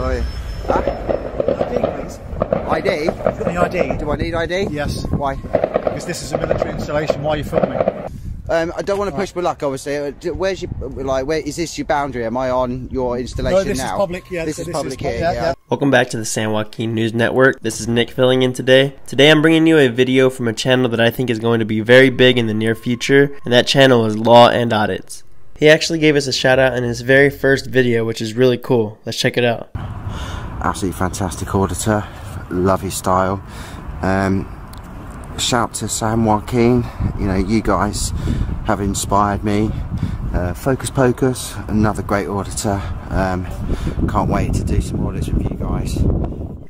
Oh, yeah. ID, please. ID? You've got any ID? Do I need ID? Yes. Why? Because this is a military installation. Why are you filming? I don't want to push my luck, obviously. Where's your, like, where is this your boundary? Am I on your installation now? No, this is public, yeah. This is public here, yeah. Welcome back to the San Joaquin News Network. This is Nick filling in today. Today I'm bringing you a video from a channel that I think is going to be very big in the near future, and that channel is Law and Audits. He actually gave us a shout out in his very first video, which is really cool. Let's check it out. Absolutely fantastic auditor. Love his style. Shout to San Joaquin. You know, you guys have inspired me. Focus Pocus, another great auditor. Can't wait to do some audits with you guys.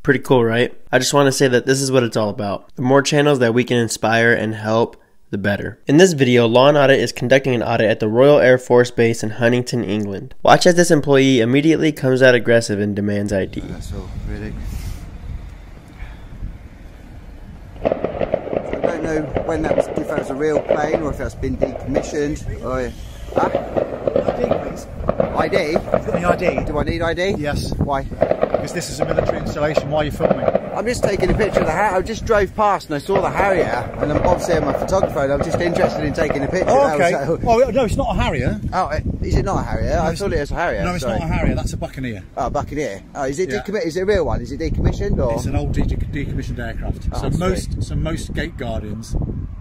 Pretty cool, right? I just want to say that this is what it's all about. The more channels that we can inspire and help, the better. In this video, Law and Audit is conducting an audit at the Royal Air Force Base in Huntington, England. Watch as this employee immediately comes out aggressive and demands ID. That's all, really. I don't know when that was, if that was a real plane or if that's been decommissioned. Oh, yeah. ID, please. ID? You've got any ID? Do I need ID? Yes. Why? Because this is a military installation. Why are you filming? I'm just taking a picture of the Harrier. I just drove past and I saw the Harrier, and I'm obviously I'm a photographer and I'm just interested in taking a picture. Oh, okay. So... Oh, no, it's not a Harrier. Oh, is it not a Harrier? No, I thought it was a Harrier. No, it's Sorry. not a Harrier. That's a Buccaneer. Oh, Buccaneer. Oh, is it Yeah. is it a real one? Is it decommissioned or? It's an old decommissioned aircraft. Oh, So most gate guardians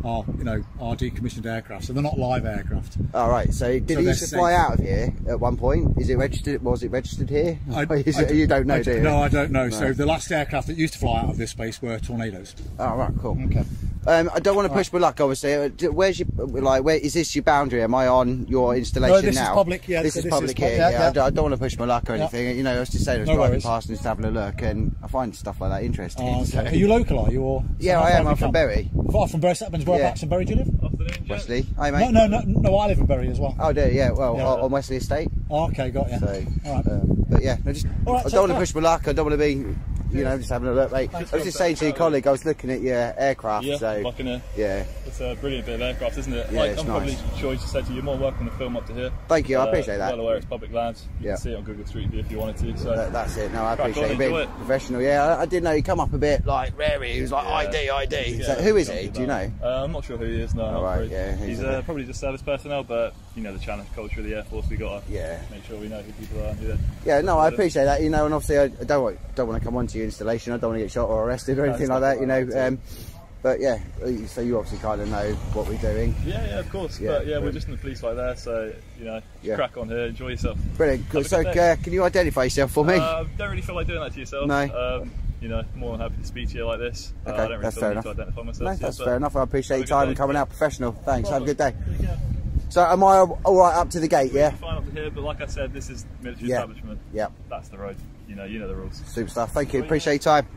are decommissioned aircraft. So they're not live aircraft. All right. So did he used to fly out of here at one point? Is it registered? Was it registered here? You don't know, do you? No, I don't know. No. So the last aircraft that used to fly out of this base were Tornadoes. Oh, right, cool. Okay. I don't want to push my luck, obviously. Where's your, like, where is this your boundary? Am I on your installation now? No, this is public, yeah. This is this public is here, yeah. I don't want to push my luck or anything. You know, I was just saying I was No driving worries. past and just having a look, and I find stuff like that interesting. Oh, okay. So. Are you local, are you? Or Yeah, I am. I'm from Bury. Far from Bury. Whereabouts in Bury do you live? Wesley. Hi, mate. No, I live in Bury as well. Oh, do you? Yeah, well, Yeah. on Wesley Estate. Oh, okay, got you. So, All right. but yeah, no, just, All right, I don't want to push my luck. I don't want to be, you know, just having a look, mate. I was just saying to your colleague, I was looking at your aircraft. Yeah, so, Buccaneer. Yeah. It's a brilliant bit of aircraft, isn't it? Yeah, like, it's I'm nice. probably sure you just said to you, you're more welcome to film up to here. Thank you, I appreciate that. Well aware it's public land. You Yeah. can see it on Google Street View if you wanted to. So That's it. No, I Crack appreciate on, it being enjoy it. professional. Yeah, I didn't know he come up a bit like rary. He was like ID. So who is he? Do you know? I'm not sure who he is. No, Oh, right, yeah, he's probably just service personnel, but you know the challenge culture of the Air Force. We got to make sure we know who people are. And who Yeah, no, I appreciate that. You know, and obviously I don't want to come onto your installation. I don't want to get shot or arrested or anything like that. You know. But yeah, so you obviously kind of know what we're doing. Yeah, of course. Yeah, but yeah, we're just in the police like there, so you know, crack on here, enjoy yourself. Brilliant. Cool. So can you identify yourself for me? Don't really feel like doing that to yourself. No. You know, more than happy to speak to you like this. Okay, I don't really that's feel fair the enough. need to identify myself. No, to you, that's but fair enough. I appreciate your time and coming out professional. Thanks. Have a good day. Take care. So am I all right up to the gate? Yeah. Fine up to here, but like I said, this is military establishment. Yeah. That's the road. You know the rules. Super stuff. Thank you. Appreciate your time.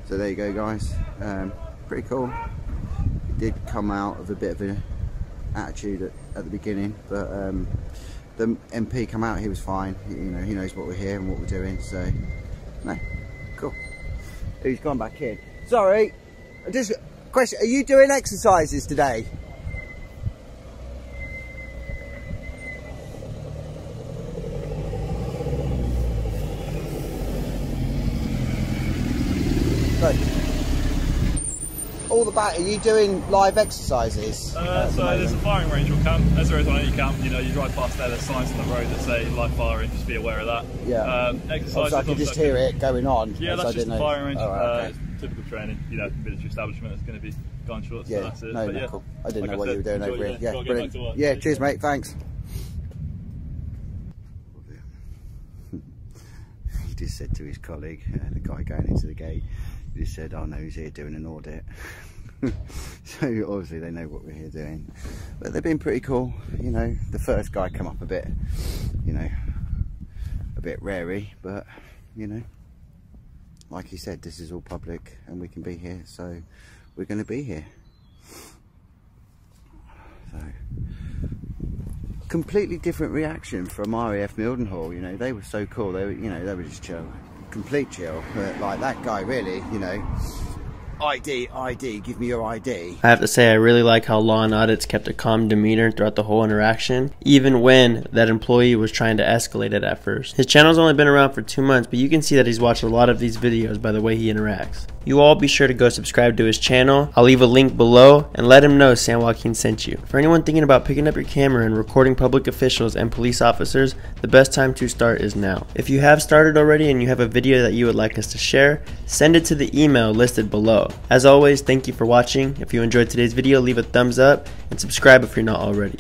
So there you go, guys. Pretty cool. It did come out of a bit of an attitude at the beginning, but the MP come out. He was fine. You know, he knows what we're here and what we're doing. So no, cool. Who's gone back in? Sorry. Just question: are you doing exercises today? All the back, are you doing live exercises? So there's a firing range or camp. As there is on any camp, you know, you drive past there's signs on the road that say live firing, just be aware of that. Yeah. Exercises. I can just hear it going on. Yeah, that's just the firing range. Oh, right, okay. Typical training, you know, military establishment is going to be gunshots, Yeah, so that's it. no, but no, yeah, cool. I didn't like know what you were doing over here. Yeah, gotta get brilliant. back to work. Yeah, cheers, mate. Thanks. He just said to his colleague, the guy going into the gate, he just said, "Oh no, he's here doing an audit." So obviously they know what we're here doing, but they've been pretty cool. You know, the first guy come up a bit, you know, a bit rary, but you know, like he said, this is all public and we can be here, so we're going to be here. So completely different reaction from RAF Mildenhall. You know, they were so cool. They were, you know, they were just chill, complete chill. But like that guy, really, you know, ID, give me your ID. I have to say I really like how Law and Audit's kept a calm demeanor throughout the whole interaction, even when that employee was trying to escalate it at first. His channel's only been around for 2 months, but you can see that he's watched a lot of these videos by the way he interacts. You all be sure to go subscribe to his channel. I'll leave a link below and let him know San Joaquin sent you. For anyone thinking about picking up your camera and recording public officials and police officers, the best time to start is now. If you have started already and you have a video that you would like us to share, send it to the email listed below. As always, thank you for watching. If you enjoyed today's video, leave a thumbs up and subscribe if you're not already.